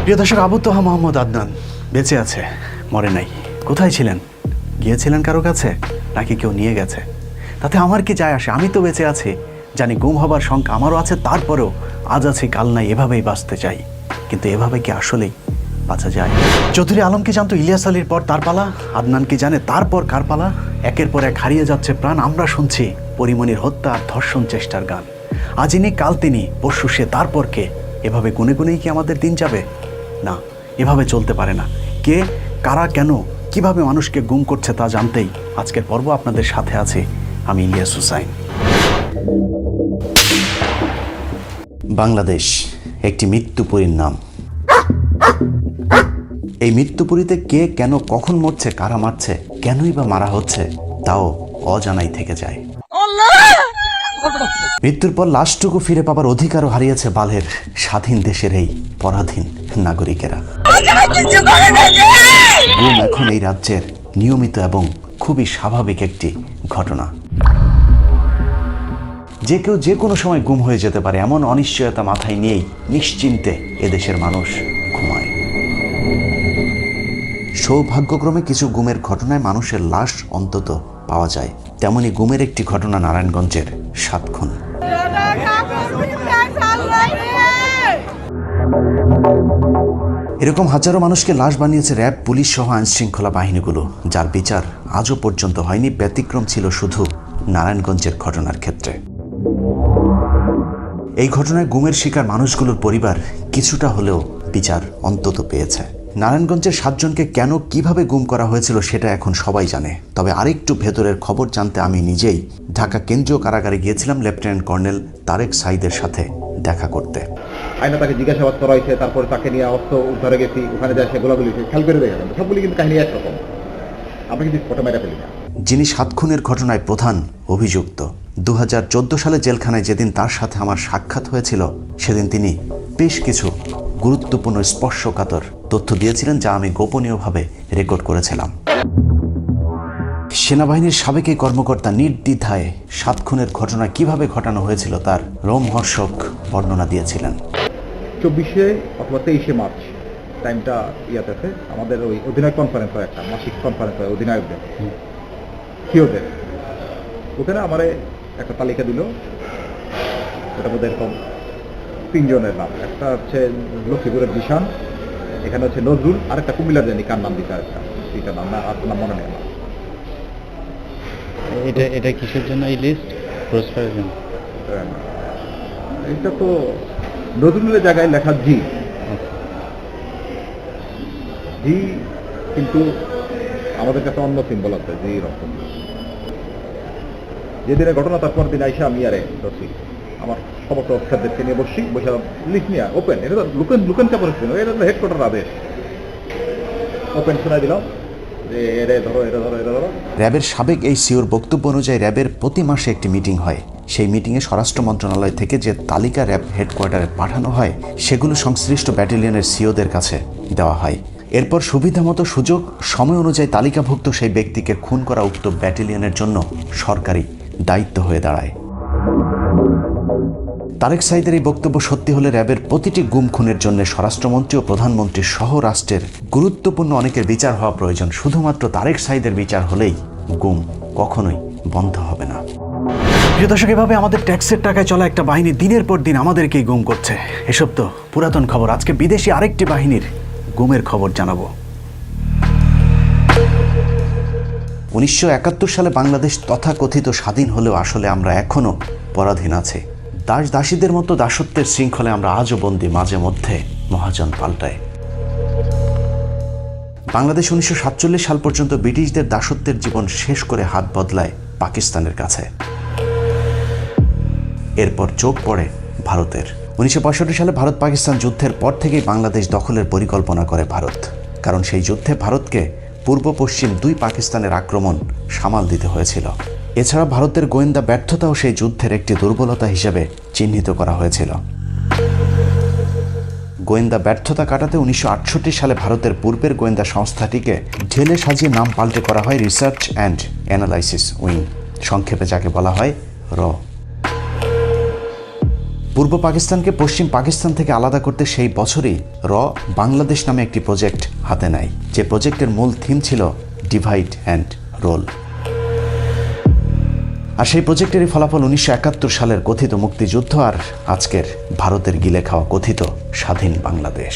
প্রিয় দর্শক, আবু তোহা মোহাম্মদ আদনান বেঁচে আছে, মরে নাই। কোথায় ছিলেন? গিয়েছিলেন কারো কাছে, নাকি কেউ নিয়ে গেছে? তাতে আমার কি যায় আসে? আমি তো বেঁচে আছি, জানি গুম হবার শঙ্কা আমারও আছে, তারপরেও আজ আছি কাল নাই, এভাবেই বাঁচতে চাই। কিন্তু এভাবে কি আসলেই বাঁচা যায়? চৌধুরী আলম কি জানতো ইলিয়াস আলীর পর তার পালা? আদনান কি জানে তারপর কার পালা? একের পর এক হারিয়ে যাচ্ছে প্রাণ। আমরা শুনছি পরিমণির হত্যা আর ধর্ষণ চেষ্টার গান। আজ ইনি, কাল তিনি, পরশু সে, তারপর কে? এভাবে গুনে গুনেই কি আমাদের দিন যাবে? না, এভাবে চলতে পারে না। কে, কারা, কেন, কিভাবে মানুষকে গুম করছে তা জানতেই আজকের পর্ব আপনাদের সাথে আছে আমি, ইলিয়াস হুসাইন। বাংলাদেশ একটি মৃত্যুপুরীর নাম। এই মৃত্যুপুরীতে কে, কেন, কখন মরছে, কারা মারছে, কেনই বা মারা হচ্ছে, তাও অজানাই থেকে যায়। মৃত্যুর পর লাশটুকু ফিরে পাবার অধিকারও হারিয়েছে বালের স্বাধীন দেশের এই পরাধীন নাগরিকেরা। গুম এখন এই রাজ্যের নিয়মিত এবং খুবই স্বাভাবিক একটি ঘটনা। যে কেউ যে কোনো সময় গুম হয়ে যেতে পারে, এমন অনিশ্চয়তা মাথায় নিয়েই নিশ্চিন্তে এদেশের মানুষ ঘুমায়। সৌভাগ্যক্রমে কিছু গুমের ঘটনায় মানুষের লাশ অন্তত পাওয়া যায়। তেমনি গুমের একটি ঘটনা নারায়ণগঞ্জের 7 খুন। এরকম হাজারো মানুষকে লাশ বানিয়েছে র্যাব, পুলিশ সহ আইনশৃঙ্খলা বাহিনীগুলো, যার বিচার আজও পর্যন্ত হয়নি। ব্যতিক্রম ছিল শুধু নারায়ণগঞ্জের ঘটনার ক্ষেত্রে। এই ঘটনায় গুমের শিকার মানুষগুলোর পরিবার কিছুটা হলেও বিচার অন্তত পেয়েছে। নারায়ণগঞ্জের 7 জনকে কেন, কিভাবে গুম করা হয়েছিল সেটা এখন সবাই জানে। তবে আরেকটু ভেতরের খবর জানতে আমি নিজেই ঢাকা কেন্দ্রীয় কারাগারে গিয়েছিলাম লেফটেন্যান্ট কর্নেল তারেক সাইদের সাথে দেখা করতে। আইনা তাকে জিজ্ঞাসাবাদ করা হয়েছে, তারপরে তাকে নিয়ে অস্ত্র উদ্ধারে গেছি, ওখানে যায় সেগুলোগুলি খেয়াল করে দেখে সবগুলি কিন্তু কাহিনী একরকম। আমরা কিন্তু ফটো মেরা ফেলি না। যিনি 7 খুনের ঘটনায় প্রধান অভিযুক্ত, 2014 সালে জেলখানায় যেদিন তার সাথে আমার সাক্ষাৎ হয়েছিল, সেদিন তিনি বেশ কিছু গুরুত্বপূর্ণ স্পর্শকাতর তথ্য দিয়েছিলেন, যা আমি গোপনীয়ভাবে রেকর্ড করেছিলাম। সেনাবাহিনীর সাবেক এই কর্মকর্তা নির্দ্বিধায় 7 খুনের ঘটনা কিভাবে ঘটানো হয়েছিল তার রোমহর্ষক বর্ণনা দিয়েছিলেন। 24 অথবা 23 মার্চ টাইমটা ইয়াতে আমাদের ওই অধিনায়ক কনফারেন্স হয়, একটা মাসিক কনফারেন্স হয় অধিনায়কদের, সিওদের। ওখানে আমার একটা তালিকা দিল, ওটার মধ্যে এরকম 3 জনের নাম। একটা হচ্ছে লক্ষ্মীপুরের জিশান, এখানে হচ্ছে নজরুল, আর একটা কুমিল্লার জানি কার নাম দিতে, আরেকটা এটা নাম না, আর নাম মনে নেই আমার। এটা কিসের জন্য এই লিস্ট? পুরস্কারের জন্য? এটা তো নজরুলের জায়গায় লেখা জি, জি, কিন্তু আমাদের কাছে অন্য সিম্বল আছে জি রকম। যেদিনে ঘটনা তারপর দিন আইসা আমি আরে ধরছি আমার সমস্ত অফিসারদেরকে নিয়ে বসি, বসে লিস্ট নিয়ে ওপেন, এটা তো লুকেন চাপড় ছিল, এটা তো হেডকোয়ার্টার আদেশ। ওপেন শোনাই দিলাম যে এটা ধরো, এটা ধরো, এটা ধরো। র্যাবের সাবেক এই সিওর বক্তব্য অনুযায়ী র্যাবের প্রতি মাসে একটি মিটিং হয়। সেই মিটিংয়ে স্বরাষ্ট্র মন্ত্রণালয় থেকে যে তালিকা র্যাব হেডকোয়ার্টারে পাঠানো হয়, সেগুলো সংশ্লিষ্ট ব্যাটালিয়নের সিওদের কাছে দেওয়া হয়। এরপর সুবিধামতো সুযোগ সময় অনুযায়ী তালিকাভুক্ত সেই ব্যক্তিকে খুন করা উক্ত ব্যাটালিয়নের জন্য সরকারি দায়িত্ব হয়ে দাঁড়ায়। তারেক সাইদের এই বক্তব্য সত্যি হলে র্যাবের প্রতিটি গুম খুনের জন্য স্বরাষ্ট্রমন্ত্রী ও প্রধানমন্ত্রী সহ রাষ্ট্রের গুরুত্বপূর্ণ অনেকের বিচার হওয়া প্রয়োজন। শুধুমাত্র তারেক সাইদের বিচার হলেই গুম কখনোই বন্ধ হবে না। প্রিয় দর্শক, এভাবে আমাদের ট্যাক্সের টাকায় চলা একটা বাহিনী দিনের পর দিন আমাদেরকেই গুম করছে। এসব তো পুরাতন খবর। আজকে বিদেশি আরেকটি বাহিনীর গুমের খবর জানাবো। 1971 সালে বাংলাদেশ তথাকথিত স্বাধীন হলেও আসলে আমরা এখনো পরাধীন আছি। দাস দাসীদের মতো দাসত্বের শৃঙ্খলে আমরা আজও বন্দী, মাঝে মধ্যে মহাজন পাল্টায়। বাংলাদেশ 1947 সাল পর্যন্ত ব্রিটিশদের দাসত্বের জীবন শেষ করে হাত বদলায় পাকিস্তানের কাছে। এরপর চোখ পড়ে ভারতের। 1965 সালে ভারত পাকিস্তান যুদ্ধের পর থেকেই বাংলাদেশ দখলের পরিকল্পনা করে ভারত, কারণ সেই যুদ্ধে ভারতকে পূর্ব পশ্চিম 2 পাকিস্তানের আক্রমণ সামাল দিতে হয়েছিল। এছাড়া ভারতের গোয়েন্দা ব্যর্থতাও সেই যুদ্ধের একটি দুর্বলতা হিসেবে চিহ্নিত করা হয়েছিল। গোয়েন্দা ব্যর্থতা কাটাতে 1968 সালে ভারতের পূর্বের গোয়েন্দা সংস্থাটিকে ঢেলে সাজিয়ে নাম পাল্টে করা হয় রিসার্চ অ্যান্ড অ্যানালাইসিস উইং, সংক্ষেপে যাকে বলা হয় র। পূর্ব পাকিস্তানকে পশ্চিম পাকিস্তান থেকে আলাদা করতে সেই বছরই বাংলাদেশ নামে একটি প্রজেক্ট হাতে নেয়, যে প্রজেক্টের মূল থিম ছিল ডিভাইড অ্যান্ড রোল। আর সেই প্রজেক্টেরই ফলাফল 1971 সালের কথিত মুক্তিযুদ্ধ আর আজকের ভারতের গিলে খাওয়া কথিত স্বাধীন বাংলাদেশ।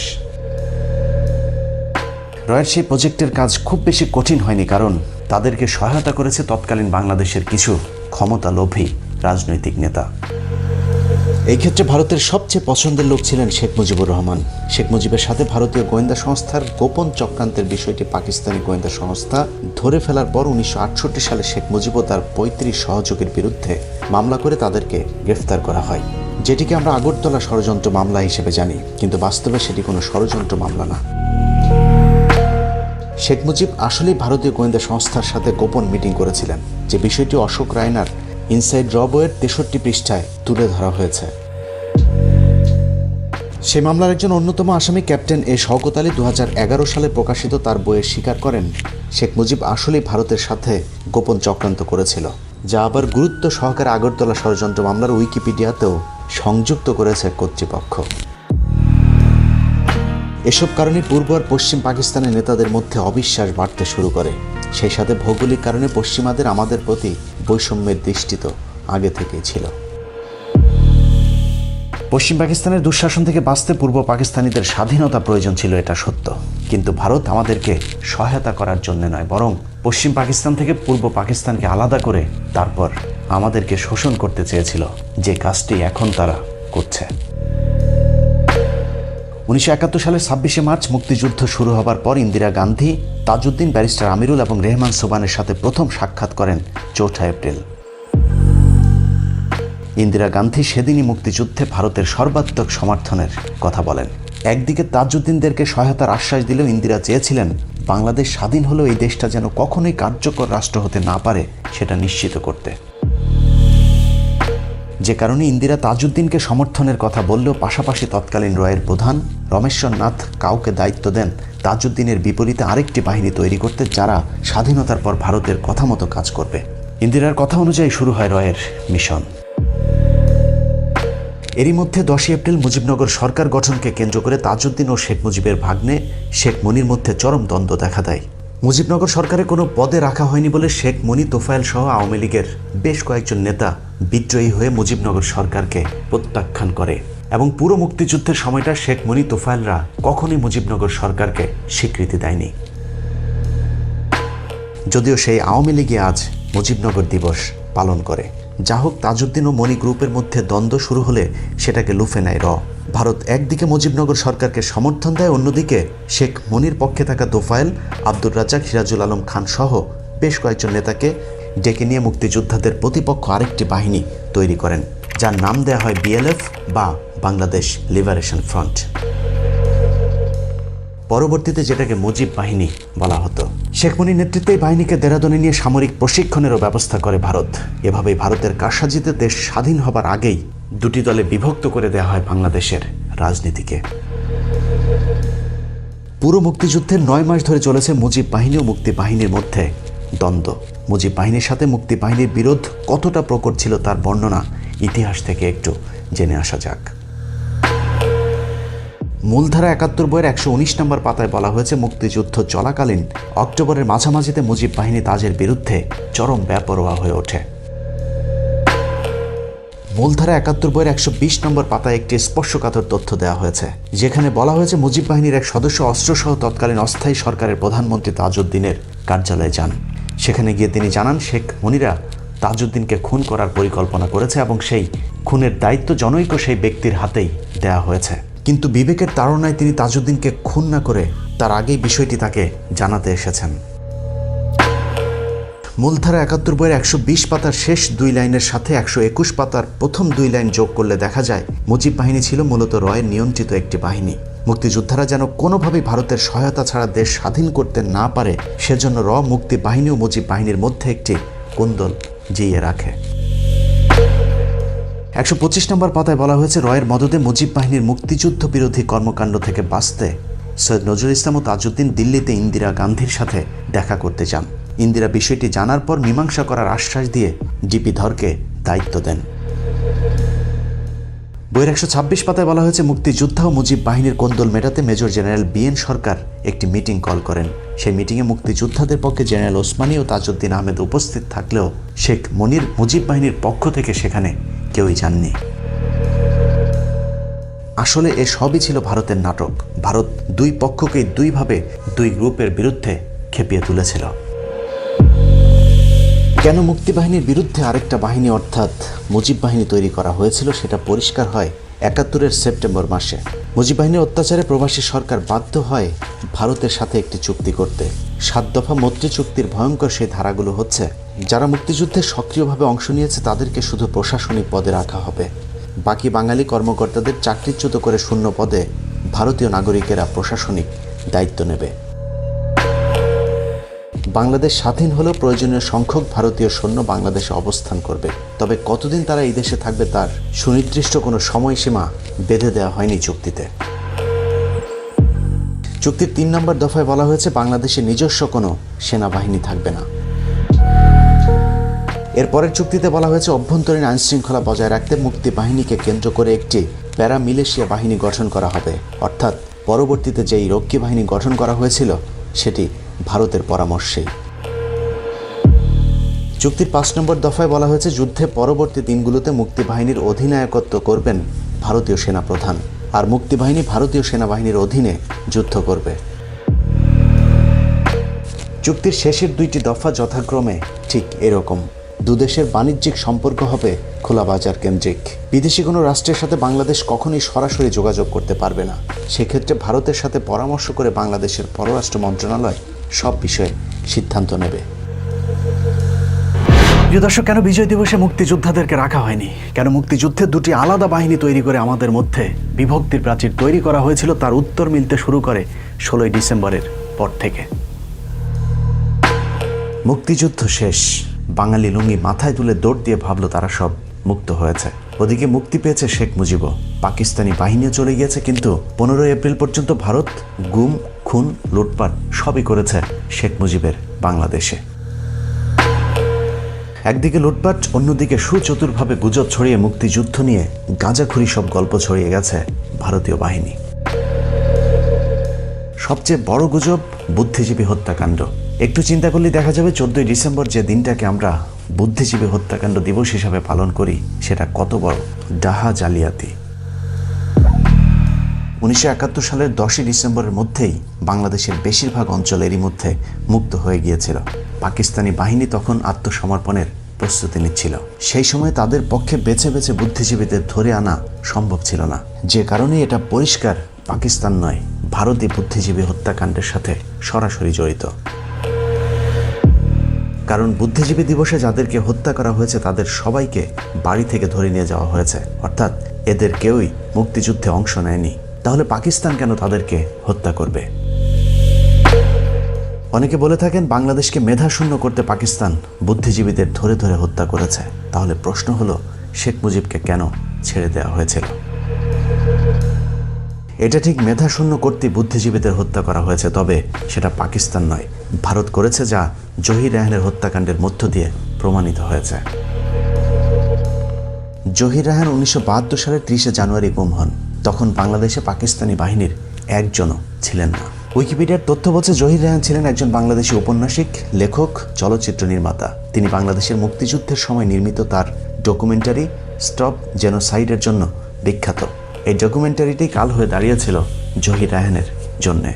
রয়ের সেই প্রজেক্টের কাজ খুব বেশি কঠিন হয়নি, কারণ তাদেরকে সহায়তা করেছে তৎকালীন বাংলাদেশের কিছু ক্ষমতালোভী রাজনৈতিক নেতা। এই ক্ষেত্রে ভারতের সবচেয়ে পছন্দের লোক ছিলেন শেখ মুজিবুর রহমান। শেখ মুজিবের সাথে ভারতীয় গোয়েন্দা সংস্থার গোপন চক্রান্তের বিষয়টি পাকিস্তানি গোয়েন্দা সংস্থা ধরে ফেলার পর 1968 সালে শেখ মুজিব ও তার 35 সহযোগীর বিরুদ্ধে মামলা করে তাদেরকে গ্রেফতার করা হয়, যেটিকে আমরা আগরতলা ষড়যন্ত্র মামলা হিসেবে জানি, কিন্তু বাস্তবে সেটি কোনো ষড়যন্ত্র মামলা না। শেখ মুজিব আসলেই ভারতীয় গোয়েন্দা সংস্থার সাথে গোপন মিটিং করেছিলেন, যে বিষয়টি অশোক রায়নার ইনসাইড র বইয়ের 63 পৃষ্ঠায় তুলে ধরা হয়েছে। সে মামলার একজন অন্যতম আসামি ক্যাপ্টেন এ শওকত আলী 2011 সালে প্রকাশিত তার বইয়ে স্বীকার করেন শেখ মুজিব আসলেই ভারতের সাথে গোপন চক্রান্ত করেছিল, যা আবার গুরুত্ব সহকারে আগরতলা ষড়যন্ত্র মামলার উইকিপিডিয়াতেও সংযুক্ত করেছে কর্তৃপক্ষ। এসব কারণে পূর্ব আর পশ্চিম পাকিস্তানের নেতাদের মধ্যে অবিশ্বাস বাড়তে শুরু করে। সেই সাথে ভৌগোলিক কারণে পশ্চিমাদের আমাদের প্রতি বৈষম্যের দৃষ্টি তো আগে থেকেই ছিল। পশ্চিম পাকিস্তানের দুঃশাসন থেকে বাঁচতে পূর্ব পাকিস্তানিদের স্বাধীনতা প্রয়োজন ছিল, এটা সত্য, কিন্তু ভারত আমাদেরকে সহায়তা করার জন্য নয়, বরং পশ্চিম পাকিস্তান থেকে পূর্ব পাকিস্তানকে আলাদা করে তারপর আমাদেরকে শোষণ করতে চেয়েছিল, যে কাজটি এখন তারা করছে। 1971 সালের 26শে মার্চ মুক্তিযুদ্ধ শুরু হবার পর ইন্দিরা গান্ধী, তাজউদ্দিন, ব্যারিস্টার আমিরুল এবং রেহমান সোবানের সাথে প্রথম সাক্ষাৎ করেন 4 এপ্রিল। ইন্দিরা গান্ধী সেদিনই মুক্তিযুদ্ধে ভারতের সর্বাত্মক সমর্থনের কথা বলেন। একদিকে তাজউদ্দিনদেরকে সহায়তার আশ্বাস দিলেও ইন্দিরা চেয়েছিলেন বাংলাদেশ স্বাধীন হলেও এই দেশটা যেন কখনোই কার্যকর রাষ্ট্র হতে না পারে সেটা নিশ্চিত করতে। যে কারণে ইন্দিরা তাজউদ্দিনকে সমর্থনের কথা বললেও পাশাপাশি তৎকালীন রয়ের প্রধান রমেশ্বর নাথ কাউকে দায়িত্ব দেন তাজউদ্দিনের বিপরীতে আরেকটি বাহিনী তৈরি করতে, যারা স্বাধীনতার পর ভারতের কথা মতো কাজ করবে। ইন্দিরার কথা অনুযায়ী শুরু হয় রয়ের মিশন। এরই মধ্যে 10 এপ্রিল মুজিবনগর সরকার গঠনকে কেন্দ্র করে তাজউদ্দিন ও শেখ মুজিবের ভাগ্নে শেখ মনির মধ্যে চরম দ্বন্দ্ব দেখা দেয়। মুজিবনগর সরকারে কোনো পদে রাখা হয়নি বলে শেখ মনি, তোফায়েল সহ আওয়ামী লীগের বেশ কয়েকজন নেতা বিদ্রোহী হয়ে মুজিবনগর সরকারকে প্রত্যাখ্যান করে, এবং পুরো মুক্তিযুদ্ধের সময়টা শেখ মনি, তোফায়েলরা কখনোই মুজিবনগর সরকারকে স্বীকৃতি দেয়নি। যদিও সেই আওয়ামী লীগই আজ মুজিবনগর দিবস পালন করে। যা হোক, তাজউদ্দিন ও মনি গ্রুপের মধ্যে দ্বন্দ্ব শুরু হলে সেটাকে লুফে নেয় ভারত। একদিকে মুজিবনগর সরকারকে সমর্থন দেয়, অন্যদিকে শেখ মনির পক্ষে থাকা তোফায়েল, আব্দুর রাজ্জাক, সিরাজুল আলম খান সহ বেশ কয়েকজন নেতাকে ডেকে নিয়ে মুক্তিযোদ্ধাদের প্রতিপক্ষ আরেকটি বাহিনী তৈরি করেন, যার নাম দেয়া হয় বিএলএফ বা বাংলাদেশ লিবারেশন ফ্রন্ট। পরবর্তীতে যেটাকে মুজিব বাহিনী বলা হতো। শেখ মুনির নেতৃত্বে এই বাহিনীকে দেরাদুনে নিয়ে সামরিক প্রশিক্ষণেরও ব্যবস্থা করে ভারত। এভাবেই ভারতের কারসাজিতে দেশ স্বাধীন হবার আগেই দুটি দলে বিভক্ত করে দেওয়া হয় বাংলাদেশের রাজনীতিকে। পুরো মুক্তিযুদ্ধের 9 মাস ধরে চলেছে মুজিব বাহিনী ও মুক্তি বাহিনীর মধ্যে দ্বন্দ্ব। মুজিব বাহিনীর সাথে মুক্তি বাহিনীর বিরোধ কতটা প্রকট ছিল তার বর্ণনা ইতিহাস থেকে একটু জেনে আসা যাক। মূলধারা 71 বইয়ের 119 নম্বর পাতায় বলা হয়েছে, মুক্তিযুদ্ধ চলাকালীন অক্টোবরের মাঝামাঝিতে মুজিব বাহিনী তাজের বিরুদ্ধে চরম বেপরোয়া হয়ে ওঠে। মূলধারা 71 বইয়ের 120 নম্বর পাতায় একটি স্পর্শকাতর তথ্য দেওয়া হয়েছে, যেখানে বলা হয়েছে মুজিব বাহিনীর এক সদস্য অস্ত্রসহ তৎকালীন অস্থায়ী সরকারের প্রধানমন্ত্রী তাজউদ্দিনের কার্যালয়ে যান। সেখানে গিয়ে তিনি জানান শেখ মনিরা তাজউদ্দিনকে খুন করার পরিকল্পনা করেছে এবং সেই খুনের দায়িত্ব জনৈক সেই ব্যক্তির হাতেই দেওয়া হয়েছে। কিন্তু বিবেকের তাড়নায় তিনি তাজউদ্দিনকে খুন না করে তার আগেই বিষয়টি তাকে জানাতে এসেছেন। মূলধারা 71 বইয়ের 120 পাতার শেষ 2 লাইনের সাথে 121 পাতার প্রথম 2 লাইন যোগ করলে দেখা যায় মুজিব বাহিনী ছিল মূলত রয়ের নিয়ন্ত্রিত একটি বাহিনী। মুক্তিযোদ্ধারা যেন কোনোভাবেই ভারতের সহায়তা ছাড়া দেশ স্বাধীন করতে না পারে, সেজন্য মুক্তি বাহিনী ও মুজিব বাহিনীর মধ্যে একটি কোন্দল জিয়ে রাখে। 125 নম্বর পাতায় বলা হয়েছে, রয়ের মদদে মুজিব বাহিনীর মুক্তিযুদ্ধ বিরোধী কর্মকাণ্ড থেকে বাঁচতে সৈয়দ নজরুল ইসলাম ও তাজউদ্দিন দিল্লিতে ইন্দিরা গান্ধীর সাথে দেখা করতে যান। ইন্দিরা বিষয়টি জানার পর মীমাংসা করার আশ্বাস দিয়ে ডিপি ধরকে দায়িত্ব দেন। বইয়ের 126 পাতায় বলা হয়েছে, মুক্তিযোদ্ধা ও মুজিব বাহিনীর কোন্দল মেটাতে মেজর জেনারেল বিএন সরকার একটি মিটিং কল করেন। সেই মিটিংয়ে মুক্তিযোদ্ধাদের পক্ষে জেনারেল ওসমানী ও তাজউদ্দিন আহমেদ উপস্থিত থাকলেও শেখ মনির মুজিব বাহিনীর পক্ষ থেকে সেখানে কেউই যাননি। আসলে এ সবই ছিল ভারতের নাটক। ভারত দুই পক্ষকেই দুইভাবে দুই গ্রুপের বিরুদ্ধে খেপিয়ে তুলেছিল। কেন মুক্তিবাহিনীর বিরুদ্ধে আরেকটা বাহিনী অর্থাৎ মুজিব বাহিনী তৈরি করা হয়েছিল সেটা পরিষ্কার হয় ৭১-এর সেপ্টেম্বর মাসে। মুজিব বাহিনীর অত্যাচারে প্রবাসী সরকার বাধ্য হয় ভারতের সাথে একটি চুক্তি করতে। ৭ দফা মৈত্রী চুক্তির ভয়ঙ্কর সেই ধারাগুলো হচ্ছে, যারা মুক্তিযুদ্ধে সক্রিয়ভাবে অংশ নিয়েছে তাদেরকে শুধু প্রশাসনিক পদে রাখা হবে, বাকি বাঙালি কর্মকর্তাদের চাকরিচ্যুত করে শূন্য পদে ভারতীয় নাগরিকেরা প্রশাসনিক দায়িত্ব নেবে। বাংলাদেশ স্বাধীন হলেও প্রয়োজনীয় সংখ্যক ভারতীয় সৈন্য বাংলাদেশে অবস্থান করবে, তবে কতদিন তারা এই দেশে থাকবে তার সুনির্দিষ্ট কোনো সময়সীমা বেঁধে দেওয়া হয়নি চুক্তিতে। চুক্তির ৩ নম্বর দফায় বলা হয়েছে, বাংলাদেশে নিজস্ব কোনো সেনাবাহিনী থাকবে না। এরপরের চুক্তিতে বলা হয়েছে, অভ্যন্তরীণ আইনশৃঙ্খলা বজায় রাখতে মুক্তি বাহিনীকে কেন্দ্র করে একটি প্যারামিলিশিয়া বাহিনী গঠন করা হবে, অর্থাৎ পরবর্তীতে যেই রক্ষী বাহিনী গঠন করা হয়েছিল সেটি ভারতের পরামর্শেই। চুক্তির ৫ নম্বর দফায় বলা হয়েছে, যুদ্ধে পরবর্তী দিনগুলোতে মুক্তি বাহিনীর অধিনায়কত্ব করবেন ভারতীয় সেনাপ্রধান, আর মুক্তি বাহিনী ভারতীয় সেনাবাহিনীর অধীনে যুদ্ধ করবে। চুক্তির শেষের 2টি দফা যথাক্রমে ঠিক এরকম। দুদেশের বাণিজ্যিক সম্পর্ক হবে খোলা বাজার কেন্দ্রিক। বিদেশি কোনো রাষ্ট্রের সাথে বাংলাদেশ কখনোই সরাসরি যোগাযোগ করতে পারবে না। সেক্ষেত্রে ভারতের সাথে পরামর্শ করে বাংলাদেশের পররাষ্ট্র মন্ত্রণালয় সব বিষয়ে সিদ্ধান্ত নেবে। প্রিয় দর্শক, কেন বিজয় দিবসে মুক্তিযোদ্ধাদেরকে রাখা হয়নি? কেন মুক্তিযুদ্ধের 2টি আলাদা বাহিনী তৈরি করে আমাদের মধ্যে বিভক্তির প্রাচীর তৈরি করা হয়েছিল, তার উত্তর মিলতে শুরু করে 16ই ডিসেম্বরের পর থেকে। মুক্তিযুদ্ধ শেষ, বাঙালি লুঙ্গি মাথায় তুলে দৌড় দিয়ে ভাবল তারা সব মুক্ত হয়েছে। ওদিকে মুক্তি পেয়েছে শেখ মুজিবও, পাকিস্তানি বাহিনীও চলে গিয়েছে, কিন্তু 15 এপ্রিল পর্যন্ত ভারত গুম, খুন, লুটপাট সবই করেছে শেখ মুজিবের বাংলাদেশে। একদিকে লুটপাট, অন্যদিকে সুচতুরভাবে গুজব ছড়িয়ে মুক্তিযুদ্ধ নিয়ে গাঁজাখুরি সব গল্প ছড়িয়ে গেছে ভারতীয় বাহিনী। সবচেয়ে বড় গুজব বুদ্ধিজীবী হত্যাকাণ্ড। একটু চিন্তা করলে দেখা যাবে 14ই ডিসেম্বর যে দিনটাকে আমরা বুদ্ধিজীবী হত্যাকাণ্ড দিবস হিসাবে পালন করি সেটা কত বড় ডাহা জালিয়াতি। 1971 সালের 10ই ডিসেম্বরের মধ্যেই বাংলাদেশের বেশিরভাগ অঞ্চল এরই মধ্যে মুক্ত হয়ে গিয়েছিল। পাকিস্তানি বাহিনী তখন আত্মসমর্পণের প্রস্তুতি নিচ্ছিল। সেই সময় তাদের পক্ষে বেছে বেছে বুদ্ধিজীবীদের ধরে আনা সম্ভব ছিল না, যে কারণে এটা পরিষ্কার পাকিস্তান নয়, ভারতই বুদ্ধিজীবী হত্যাকাণ্ডের সাথে সরাসরি জড়িত। কারণ বুদ্ধিজীবী দিবসে যাদেরকে হত্যা করা হয়েছে তাদের সবাইকে বাড়ি থেকে ধরে নিয়ে যাওয়া হয়েছে, অর্থাৎ এদের কেউই মুক্তিযুদ্ধে অংশ নেয়নি। তাহলে পাকিস্তান কেন তাদেরকে হত্যা করবে? অনেকে বলে থাকেন বাংলাদেশকে মেধাশূন্য করতে পাকিস্তান বুদ্ধিজীবীদের ধরে ধরে হত্যা করেছে। তাহলে প্রশ্ন হলো, শেখ মুজিবকে কেন ছেড়ে দেওয়া হয়েছিল? এটা ঠিক মেধাশূন্য করতে বুদ্ধিজীবীদের হত্যা করা হয়েছে, তবে সেটা পাকিস্তান নয়, ভারত করেছে, যা জহির রায়হানের হত্যাকাণ্ডের মধ্য দিয়ে প্রমাণিত হয়েছে। জহির রায়হান 1972 সালের 30 জানুয়ারি গুম হন। তখন বাংলাদেশে পাকিস্তানি বাহিনীর একজনও ছিলেন না। উইকিপিডিয়ার তথ্য বলছে জহির রায়হান ছিলেন একজন বাংলাদেশি ঔপন্যাসিক, লেখক, চলচ্চিত্র নির্মাতা। তিনি বাংলাদেশের মুক্তিযুদ্ধের সময় নির্মিত তার ডকুমেন্টারি স্টপ জেনোসাইডের জন্য বিখ্যাত। এই ডকুমেন্টারিটি কাল হয়ে দাঁড়িয়েছিল জহির রায়হানের জন্যে।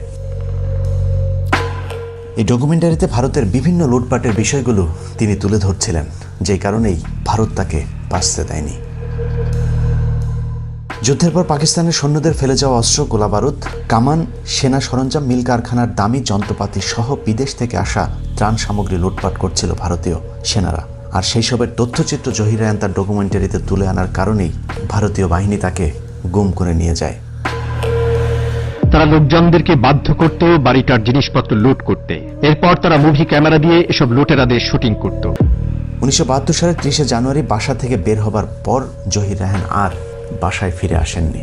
এই ডকুমেন্টারিতে ভারতের বিভিন্ন লুটপাটের বিষয়গুলো তিনি তুলে ধরছিলেন, যে কারণেই ভারত তাকে বাঁচতে দেয়নি। যুদ্ধের পর পাকিস্তানের সৈন্যদের ফেলে যাওয়া অস্ত্র, গোলাবারুদ, কামান, সেনা সরঞ্জাম, মিল কারখানার দামি যন্ত্রপাতি সহ বিদেশ থেকে আসা ত্রাণ সামগ্রী লুটপাট করছিল ভারতীয় সেনারা। আর সেই সবের তথ্যচিত্র জহির রায়হান তার ডকুমেন্টারিতে তুলে আনার কারণেই ভারতীয় বাহিনী তাকে গুম করে নিয়ে যায়। তারা লোকজনদেরকে বাধ্য করত বাড়িটার জিনিসপত্র লুট করতে। এরপর তারা মুভি ক্যামেরা দিয়ে এসব লুটেরাদের শুটিং করত। 1972 সালের 30 জানুয়ারি বাসা থেকে বের হবার পর জহির রায়হান আর বাসায় ফিরে আসেননি।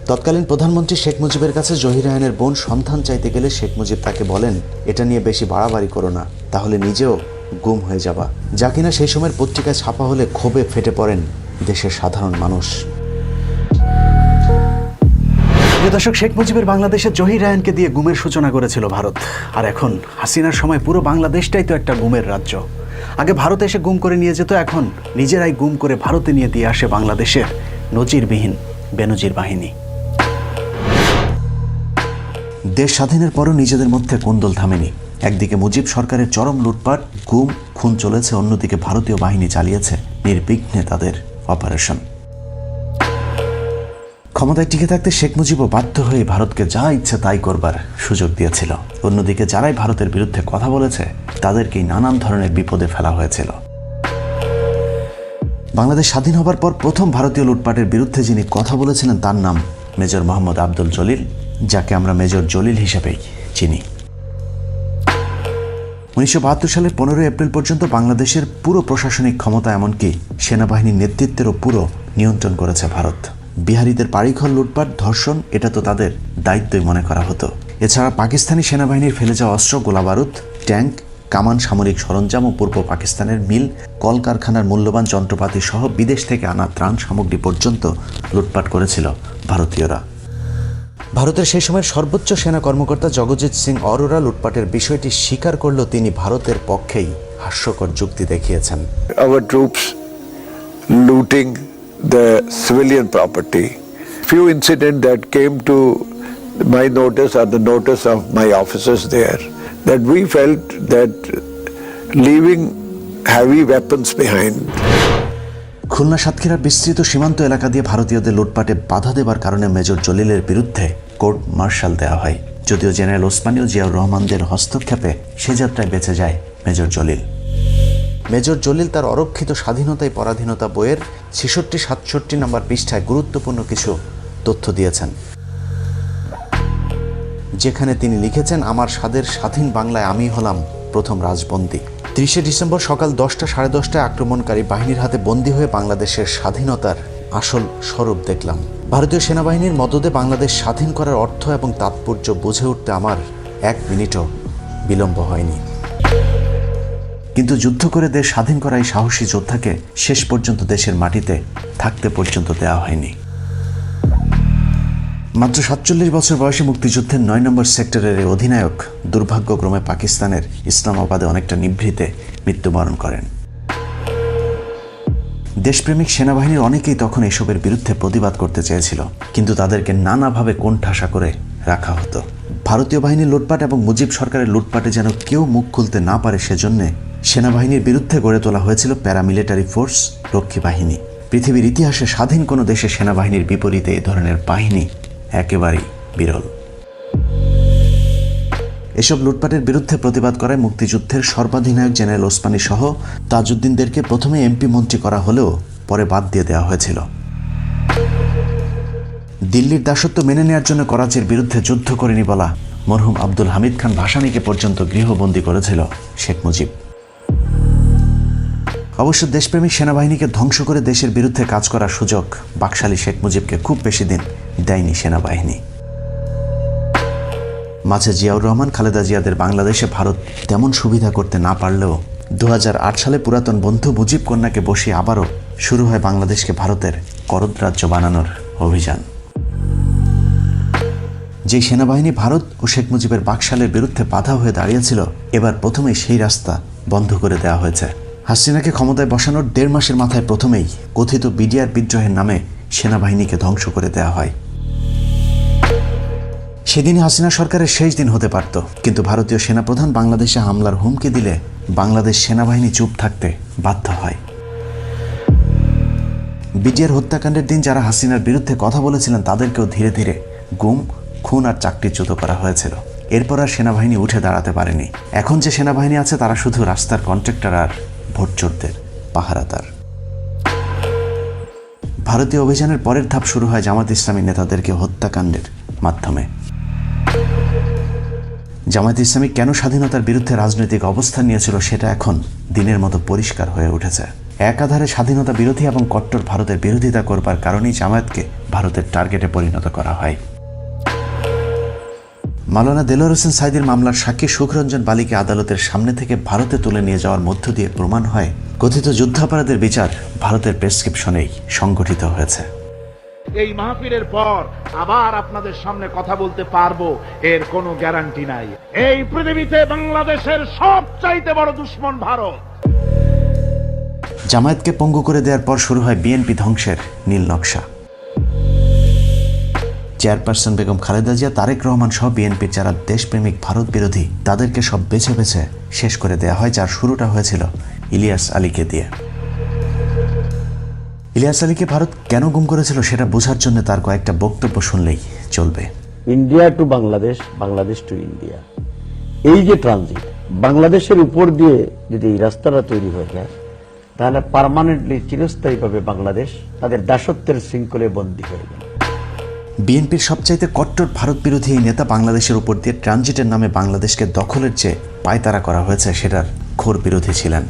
তৎকালীন প্রধানমন্ত্রী শেখ মুজিবের কাছে জহির রায়হানের বোন সন্ধান চাইতে গেলে শেখ মুজিব তাকে বলেন, এটা নিয়ে বেশি বাড়াবাড়ি করো না, তাহলে নিজেও গুম হয়ে যাবা। যা কিনা সেই সময়ের পত্রিকায় ছাপা হলে ক্ষোভে ফেটে পড়েন দেশের সাধারণ মানুষ। প্রিয় দর্শক, শেখ মুজিবের বাংলাদেশের জহির রায়হানকে দিয়ে গুমের সূচনা করেছিল ভারত, আর এখন হাসিনার সময় পুরো বাংলাদেশটাই তো একটা গুমের রাজ্য। আগে ভারত এসে গুম করে নিয়ে যেত, এখন নিজেরাই গুম করে ভারতে নিয়ে দিয়ে আসে বাংলাদেশের নজিরবিহীন বেনজির বাহিনী। দেশ স্বাধীনের পরও নিজেদের মধ্যে কোন্দল থামেনি। একদিকে মুজিব সরকারের চরম লুটপাট, গুম, খুন চলেছে, অন্যদিকে ভারতীয় বাহিনী চালিয়েছে নির্বিঘ্নে তাদের অপারেশন। ক্ষমতায় টিকে থাকতে শেখ মুজিবও বাধ্য হয়ে ভারতকে যা ইচ্ছে তাই করবার সুযোগ দিয়েছিল। অন্যদিকে যারাই ভারতের বিরুদ্ধে কথা বলেছে তাদেরকেই নানান ধরনের বিপদে ফেলা হয়েছিল। বাংলাদেশ স্বাধীন হবার পর প্রথম ভারতীয় লুটপাটের বিরুদ্ধে যিনি কথা বলেছিলেন তার নাম মেজর মোহাম্মদ আব্দুল জলিল, যাকে আমরা মেজর জলিল হিসেবেই চিনি। 1972 সালের 15 এপ্রিল পর্যন্ত বাংলাদেশের পুরো প্রশাসনিক ক্ষমতা, এমনকি সেনাবাহিনীর নেতৃত্বেরও পুরো নিয়ন্ত্রণ করেছে ভারত। বিহারিদের বাড়িঘর লুটপাট, ধর্ষণ, এটা তো তাদের দায়িত্বই মনে করা হতো। এছাড়া পাকিস্তানি সেনাবাহিনীর ফেলে যাওয়া অস্ত্র, গোলাবারুদ, ট্যাঙ্ক, কামান, সামরিক সরঞ্জাম ও পূর্ব পাকিস্তানের মিল, কলকারখানার মূল্যবান যন্ত্রপাতি সহ বিদেশ থেকে আনা ত্রাণ সামগ্রী পর্যন্ত লুটপাট করেছিল ভারতীয়রা। ভারতের সেই সময়ের সর্বোচ্চ সেনা কর্মকর্তা জগজিৎ সিং অরোরা লুটপাটের বিষয়টি স্বীকার করলেও তিনি ভারতের পক্ষেই হাস্যকর যুক্তি দেখিয়েছেন। Our troops looting the civilian property. Few incidents that came to my notice or the notice of my officers there, that we felt that leaving heavy weapons behind. Khulna সাতক্ষীরার বিস্তৃত সীমান্ত এলাকা দিয়ে ভারতীয়দের লুটপাটে বাধা দেবার কারণে মেজর জলিলের বিরুদ্ধে কোর্ট মার্শাল দেওয়া হয়। যদিও জেনারেল ওসমানী ও জিয়াউর রহমানদের হস্তক্ষেপে সে যাত্রায় বেঁচে যায় মেজর জলিল। মেজর জলিল তার অরক্ষিত স্বাধীনতায় পরাধীনতা বইয়ের 66-67 নম্বর পৃষ্ঠায় গুরুত্বপূর্ণ কিছু তথ্য দিয়েছেন, যেখানে তিনি লিখেছেন, আমার স্বাদের স্বাধীন বাংলায় আমি হলাম প্রথম রাজবন্দী। 30 ডিসেম্বর সকাল 10টা সাড়ে 10টায় আক্রমণকারী বাহিনীর হাতে বন্দী হয়ে বাংলাদেশের স্বাধীনতার আসল স্বরূপ দেখলাম। ভারতীয় সেনাবাহিনীর মদদে বাংলাদেশ স্বাধীন করার অর্থ এবং তাৎপর্য বুঝে উঠতে আমার 1 মিনিটও বিলম্ব হয়নি। কিন্তু যুদ্ধ করে দেশ স্বাধীন করা এই সাহসী যোদ্ধাকে শেষ পর্যন্ত দেশের মাটিতে থাকতে পর্যন্ত দেওয়া হয়নি। মাত্র 47 বছর বয়সে মুক্তিযুদ্ধের 9 নম্বর সেক্টরের অধিনায়ক দুর্ভাগ্যক্রমে পাকিস্তানের ইসলামাবাদে অনেকটা নিভৃতে মৃত্যুবরণ করেন। দেশপ্রেমিক সেনাবাহিনীর অনেকেই তখন এসবের বিরুদ্ধে প্রতিবাদ করতে চেয়েছিল, কিন্তু তাদেরকে নানাভাবে কোণঠাসা করে রাখা হতো। ভারতীয় বাহিনীর লুটপাট এবং মুজিব সরকারের লুটপাটে যেন কেউ মুখ খুলতে না পারে, সেজন্য সেনাবাহিনীর বিরুদ্ধে গড়ে তোলা হয়েছিল প্যারামিলিটারি ফোর্স, রক্ষী বাহিনী। পৃথিবীর ইতিহাসে স্বাধীন কোনো দেশে সেনাবাহিনীর বিপরীতে এই ধরনের বাহিনী একেবারেই বিরল। এসব লুটপাটের বিরুদ্ধে প্রতিবাদ করায় মুক্তিযুদ্ধের সর্বাধিনায়ক জেনারেল ওসমানী সহ তাজউদ্দিনদেরকে প্রথমে এমপি মন্ত্রী করা হলেও পরে বাদ দিয়ে দেওয়া হয়েছিল। দিল্লির দাসত্ব মেনে নেওয়ার জন্য করাচির বিরুদ্ধে যুদ্ধ করেনি বলা মরহুম আব্দুল হামিদ খান ভাসানীকে পর্যন্ত গৃহবন্দী করেছিল শেখ মুজিব। অবশ্য দেশপ্রেমিক সেনাবাহিনীকে ধ্বংস করে দেশের বিরুদ্ধে কাজ করার সুযোগ বাকশালী শেখ মুজিবকে খুব বেশি দিন দেয়নি সেনাবাহিনী। মাঝে জিয়াউর রহমান, খালেদা জিয়াদের বাংলাদেশে ভারত তেমন সুবিধা করতে না পারলেও 2008 সালে পুরাতন বন্ধু মুজিব কন্যাকে বসিয়ে আবারও শুরু হয় বাংলাদেশকে ভারতের করদরাজ্য বানানোর অভিযান। যে সেনাবাহিনী ভারত ও শেখ মুজিবের বাকশালের বিরুদ্ধে বাধা হয়ে দাঁড়িয়েছিল, এবার প্রথমেই সেই রাস্তা বন্ধ করে দেওয়া হয়েছে। হাসিনাকে ক্ষমতায় বসানোর 1.5 মাসের মাথায় প্রথমেই কথিত বিডিআর বিদ্রোহের নামে সেনাবাহিনীকে ধ্বংস করে দেওয়া হয়। সেদিনই হাসিনা সরকারের শেষ দিন হতে পারত, কিন্তু ভারতীয় সেনাপ্রধান বাংলাদেশে হামলার হুমকি দিলে বাংলাদেশ সেনাবাহিনী চুপ থাকতে বাধ্য হয়। বিডিআর হত্যাকাণ্ডের দিন যারা হাসিনার বিরুদ্ধে কথা বলেছিলেন তাদেরকেও ধীরে ধীরে গুম, খুন আর চাকরিচ্যুত করা হয়েছিল। এরপর আর সেনাবাহিনী উঠে দাঁড়াতে পারেনি। এখন যে সেনাবাহিনী আছে তারা শুধু রাস্তার কন্ট্রাক্টর আর ভোটচোরদের পাহারাদার। ভারতীয় অভিযানের পরের ধাপ শুরু হয় জামাত ইসলামী নেতাদেরকে হত্যাকাণ্ডের মাধ্যমে। জামায়াত ইসলামী কেন স্বাধীনতার বিরুদ্ধে রাজনৈতিক অবস্থান নিয়েছিল সেটা এখন দিনের মতো পরিষ্কার হয়ে উঠেছে। একাধারে স্বাধীনতা বিরোধী এবং কট্টর ভারতের বিরোধিতা করবার কারণেই জামায়াতকে ভারতের টার্গেটে পরিণত করা হয়। মাওলানা দেলোয়ার হোসেন সাঈদীর মামলার সাক্ষী সুখরঞ্জন বালিকে আদালতের সামনে থেকে ভারতে তুলে নিয়ে যাওয়ার মধ্য দিয়ে প্রমাণ হয় কথিত যুদ্ধাপরাধের বিচার ভারতের প্রেসক্রিপশনেই সংগঠিত হয়েছে। এই মাহফিলের পর আবার আপনাদের সামনে কথা বলতে পারবো এর কোনো গ্যারান্টি নাই। এই পৃথিবীতে বাংলাদেশের সবচাইতে বড় দুশমন ভারত। জামায়াতকে পঙ্গু করে দেওয়ার পর শুরু হয় বিএনপি ধ্বংসের নীল নকশা। চেয়ারপারসন বেগম খালেদা জিয়া, তারেক রহমান সহ বিএনপির যারা দেশপ্রেমিক ভারত বিরোধী তাদেরকে সব বেছে বেছে শেষ করে দেওয়া হয়, যার শুরুটা হয়েছিল ইলিয়াস আলীকে দিয়ে। ইলিয়াস আলীকে ভারত কেন গুম করেছিল সেটা বোঝার জন্য তার কয়েকটা বক্তব্য শুনলেই চলবে। India to Bangladesh, Bangladesh to India, এই যে ট্রানজিট বাংলাদেশের উপর দিয়ে যদি এই রাস্তাটা তৈরি হয়ে যায় তাহলে পার্মানেন্টলি চিরস্থায়ীভাবে বাংলাদেশ তাদের দাসত্বের শৃঙ্খলে বন্দী হয়ে গেল। বিএনপির সবচাইতে কট্টর ভারত বিরোধী এই নেতা বাংলাদেশের উপর দিয়ে ট্রানজিটের নামে বাংলাদেশকে দখলের যে পায়তারা করা হয়েছে সেটার ঘোর বিরোধী ছিলেন।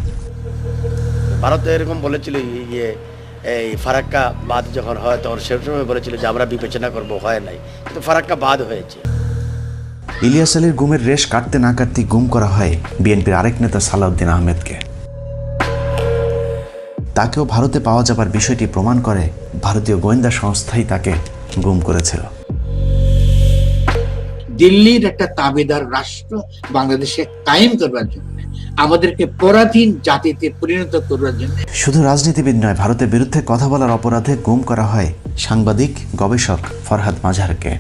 ভারত এরকম বলেছিল যে এই ফারাক্কা বাদ যখন হয় তখন সে সময় বলেছিল যে আমরা বিবেচনা করব, হয় নাই, কিন্তু ফারাক্কা বাদ হয়েছে। ইলিয়াস আলীর গুমের রেশ কাটতে না কাটতেই গুম করা হয় বিএনপির আরেক নেতা সালাউদ্দিন আহমেদকে। তাকেও ভারতে পাওয়া যাবার বিষয়টি প্রমাণ করে ভারতীয় গোয়েন্দা সংস্থাই তাকে গুম করেছিল। দিল্লির একটা তাবেদার রাষ্ট্র বাংলাদেশে কায়েম করবার জন্য, আমাদেরকে পরাধীন জাতিতে পরিণত করবার জন্য। শুধু রাজনীতিবিদ নয়, ভারতের বিরুদ্ধে কথা বলার অপরাধে গুম করা হয় সাংবাদিক গবেষক ফরহাদ মাঝহারকে।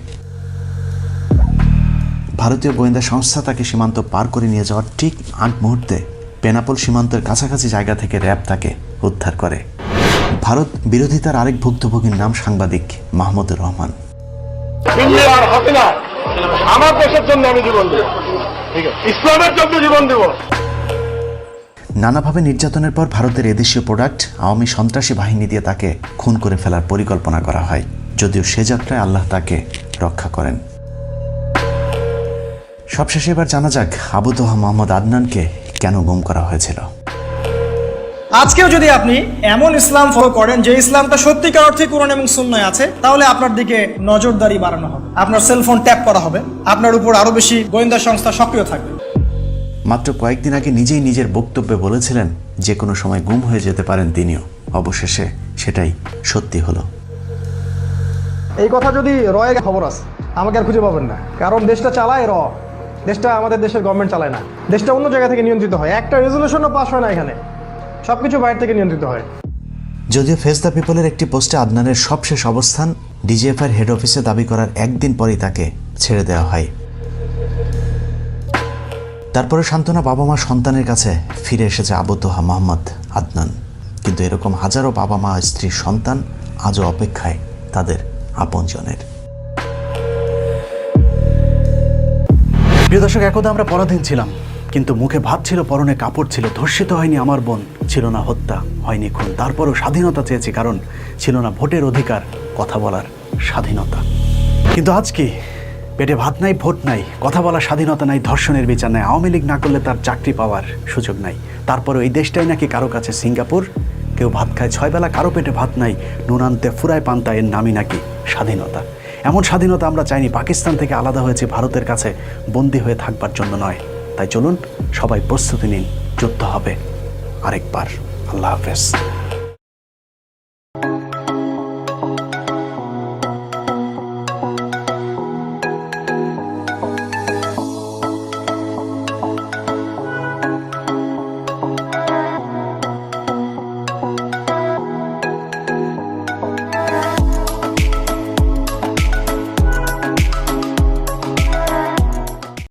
ভারতীয় গোয়েন্দা সংস্থা তাকে সীমান্ত পার করে নিয়ে যাওয়ার ঠিক আগ মুহূর্তে বেনাপোল সীমান্তের কাছাকাছি জায়গা থেকে র্যাব তাকে উদ্ধার করে। ভারত বিরোধিতার আরেক ভুক্তভোগীর নাম সাংবাদিক মাহমুদুর রহমান। আমার দেশের জন্য আমি জীবন দেব, ইসলামের জন্য জীবন দেব। নানাভাবে নির্যাতনের পর ভারতের এদেশীয় প্রোডাক্ট আওয়ামী সন্ত্রাসী বাহিনী দিয়ে তাকে খুন করে ফেলার পরিকল্পনা করা হয়, যদিও সে যাত্রায় আল্লাহ তাকে রক্ষা করেন। সবশেষে এবার জানা যাক আবু তোহা মোহাম্মদ আদনানকে কেন গুম করা হয়েছিল। আজকেও যদি আপনি এমন ইসলাম ফলো করেন যে ইসলামটা সত্যিকার অর্থে কোরআন এবং সুন্নায় আছে, তাহলে আপনার দিকে নজরদারি বাড়ানো হবে, আপনার সেলফোন ট্যাপ করা হবে, আপনার উপর আরো বেশি গোয়েন্দা সংস্থা সক্রিয় থাকবে। মাত্র কয়েকদিন আগে নিজেই নিজের বক্তব্যে বলেছিলেন যে কোনো সময় গুম হয়ে যেতে পারেন তিনিও। অবশেষে সেটাই সত্যি হলো। এই কথা যদি রয়ের খবর আছে আমাকে আর খুঁজে পাবেন না, কারণ দেশটা চালায় দেশটা আমাদের দেশের গভর্নমেন্ট চালায় না, দেশটা অন্য জায়গা থেকে নিয়ন্ত্রিত হয়। একটা রেজলিউশনও পাস হয় না, এখানে সবকিছু বাইরে থেকে নিয়ন্ত্রিত হয়। যদিও ফেস দ্য পিপলের একটি পোস্টে আদনানের সবশেষ অবস্থান ডিজিএফআইয়ের হেড অফিসে দাবি করার একদিন পরেই তাকে ছেড়ে দেওয়া হয়। তারপরে সান্ত্বনা বাবা মা সন্তানের কাছে ফিরে এসেছে আবু তোহা মোহাম্মদ আদনান। কিন্তু এরকম হাজারো বাবা মা স্ত্রীর সন্তান আজও অপেক্ষায় তাদের আপনজনের। প্রিয় দর্শক, একদা আমরা পরাধীন ছিলাম, কিন্তু মুখে ভাত ছিল, পরনে কাপড় ছিল, ধর্ষিত হয়নি আমার বোন, ছিল না হত্যা, হয়নি খুন। তারপরও স্বাধীনতা চেয়েছি, কারণ ছিল না ভোটের অধিকার, কথা বলার স্বাধীনতা। কিন্তু আজ কি? পেটে ভাত নাই, ভোট নাই, কথা বলার স্বাধীনতা নাই, ধর্ষণের বিচার নাই, আওয়ামী লীগ না করলে তার চাকরি পাওয়ার সুযোগ নাই। তারপরেও এই দেশটাই নাকি কারো কাছে সিঙ্গাপুর। কেউ ভাত খায় 6 বেলা, কারো পেটে ভাত নাই, নুন আনতে ফুরায় পান্তা, এর নামই নাকি স্বাধীনতা। এমন স্বাধীনতা আমরা চাইনি। পাকিস্তান থেকে আলাদা হয়েছে ভারতের কাছে বন্দী হয়ে থাকবার জন্য নয়। তাই চলুন সবাই প্রস্তুতি নিন, যুদ্ধ হবে আরেকবার। আল্লাহ হাফেজ।